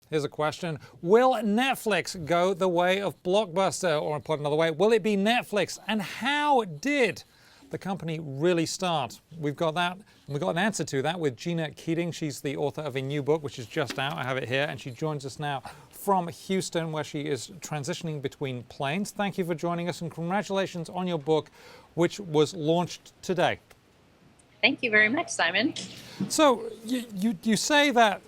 Here's a question. Will Netflix go the way of Blockbuster? Or put another way, will it be Netflix? And how did the company really start? We've got that, and we've got an answer to that with Gina Keating. She's the author of a new book, which is just out. I have it here, and she joins us now from Houston, where she is transitioning between planes. Thank you for joining us, and congratulations on your book, which was launched today. Thank you very much, Simon. So you say that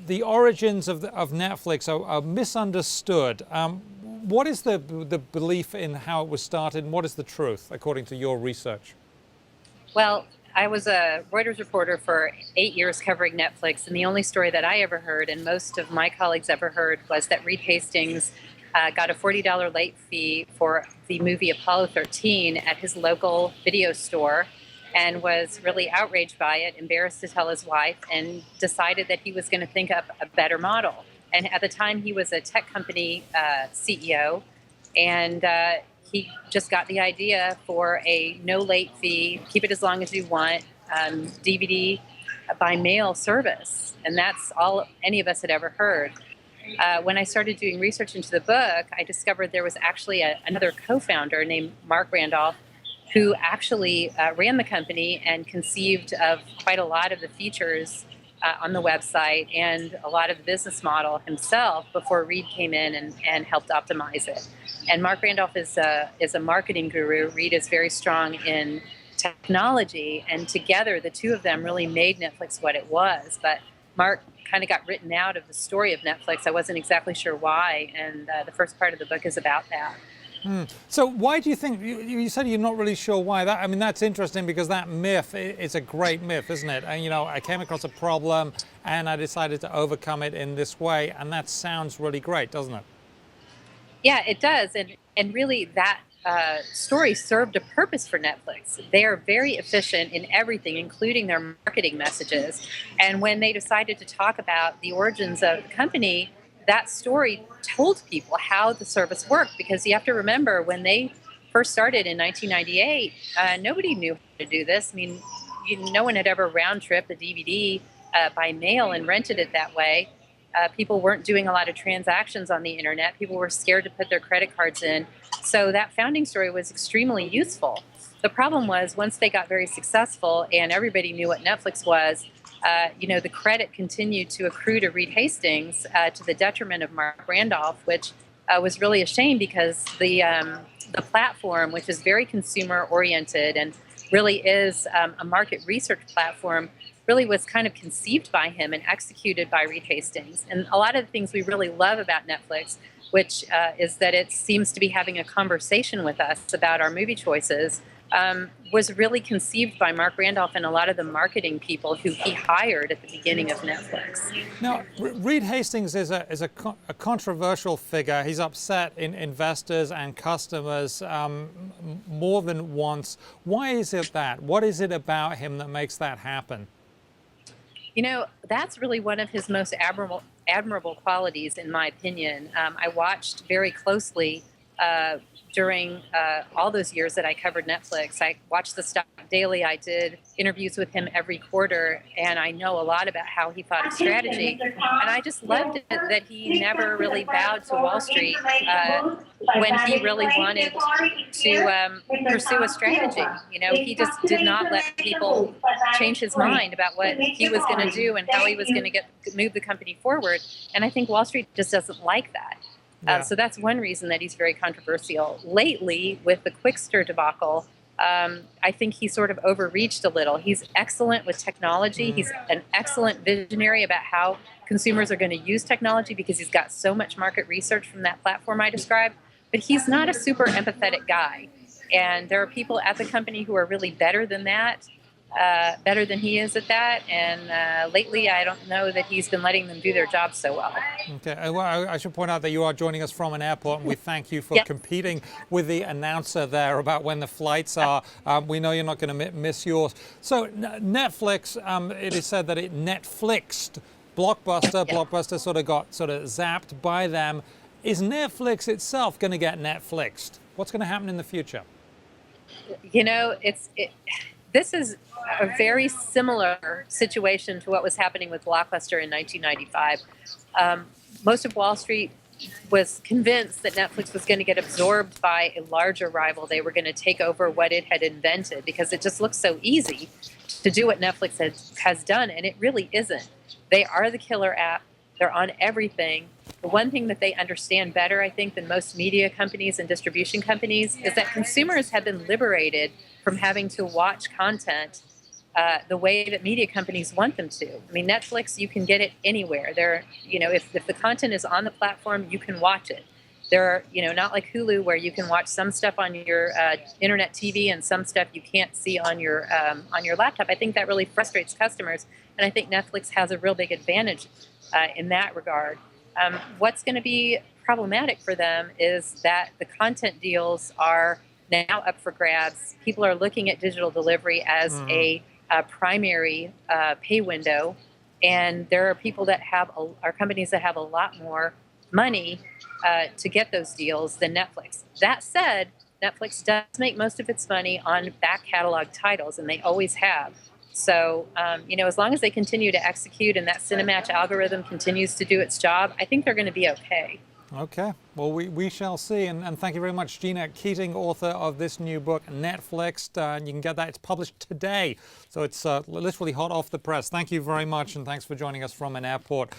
the origins of Netflix are misunderstood. What is the belief in how it was started, and what is the truth, according to your research? Well, I was a Reuters reporter for 8 years covering Netflix, and the only story that I ever heard, and most of my colleagues ever heard, was that Reed Hastings got a $40 late fee for the movie Apollo 13 at his local video store, and was really outraged by it, embarrassed to tell his wife, and decided that he was going to think up a better model. And at the time, he was a tech company CEO, and he just got the idea for a no late fee, keep it as long as you want, DVD by mail service. And that's all any of us had ever heard. When I started doing research into the book, I discovered there was actually another co-founder named Mark Randolph, who actually ran the company and conceived of quite a lot of the features on the website and a lot of the business model himself before Reed came in and helped optimize it. And Mark Randolph is a marketing guru. Reed is very strong in technology, and together the two of them really made Netflix what it was. But Mark kind of got written out of the story of Netflix. I wasn't exactly sure why, and the first part of the book is about that. So why do you think, you said you're not really sure why? I mean, that's interesting, because that myth is a great myth, isn't it? And, you know, I came across a problem and I decided to overcome it in this way, and that sounds really great, doesn't it? Yeah, it does. And really that story served a purpose for Netflix. They are very efficient in everything, including their marketing messages. And when they decided to talk about the origins of the company, that story told people how the service worked, because you have to remember, when they first started in 1998, nobody knew how to do this. I mean, no one had ever round-tripped a DVD by mail and rented it that way. People weren't doing a lot of transactions on the internet. People were scared to put their credit cards in. So that founding story was extremely useful. The problem was, once they got very successful and everybody knew what Netflix was, the credit continued to accrue to Reed Hastings to the detriment of Mark Randolph, which was really a shame, because the platform, which is very consumer oriented and really is a market research platform, really was kind of conceived by him and executed by Reed Hastings. And a lot of the things we really love about Netflix, which is that it seems to be having a conversation with us about our movie choices, was really conceived by Mark Randolph and a lot of the marketing people who he hired at the beginning of Netflix. Now, Reed Hastings is a controversial figure. He's upset investors and customers more than once. Why is it that? What is it about him that makes that happen? You know, that's really one of his most admirable qualities, in my opinion. I watched very closely during all those years that I covered Netflix. I watched the stock daily. I did interviews with him every quarter, and I know a lot about how he thought of strategy. And I just loved it that he never really bowed to Wall Street when he really wanted to pursue a strategy. You know, he just did not let people change his mind about what he was going to do and how he was going to move the company forward. And I think Wall Street just doesn't like that. So that's one reason that he's very controversial. Lately, with the Quickster debacle, I think he sort of overreached a little. He's excellent with technology. He's an excellent visionary about how consumers are going to use technology, because he's got so much market research from that platform I described. But he's not a super empathetic guy. And there are people at the company who are really better than that. Better than he is at that, and lately I don't know that he's been letting them do their job so well. Okay, well, I should point out that you are joining us from an airport, and we thank you for competing with the announcer there about when the flights are. We know you're not going to miss yours. So Netflix, it is said that it Netflixed Blockbuster. Blockbuster sort of got zapped by them. Is Netflix itself going to get Netflixed? What's going to happen in the future? You know, this is a very similar situation to what was happening with Blockbuster in 1995. Most of Wall Street was convinced that Netflix was going to get absorbed by a larger rival. They were going to take over what it had invented because it just looks so easy to do what Netflix has done, and it really isn't. They are the killer app. They're on everything. The one thing that they understand better, I think, than most media companies and distribution companies is that consumers have been liberated from having to watch content the way that media companies want them to. I mean, Netflix, you can get it anywhere. There, if the content is on the platform, you can watch it. There are, not like Hulu where you can watch some stuff on your internet TV and some stuff you can't see on your laptop. I think that really frustrates customers, and I think Netflix has a real big advantage in that regard. What's going to be problematic for them is that the content deals are now up for grabs. People are looking at digital delivery as a primary pay window, and there are people that are companies that have a lot more money to get those deals than Netflix. That said, Netflix does make most of its money on back catalog titles, and they always have. So, as long as they continue to execute and that Cinematch algorithm continues to do its job, I think they're going to be okay. Okay, well, we shall see. And thank you very much, Gina Keating, author of this new book, Netflix. You can get that. It's published today. So it's literally hot off the press. Thank you very much, and thanks for joining us from an airport.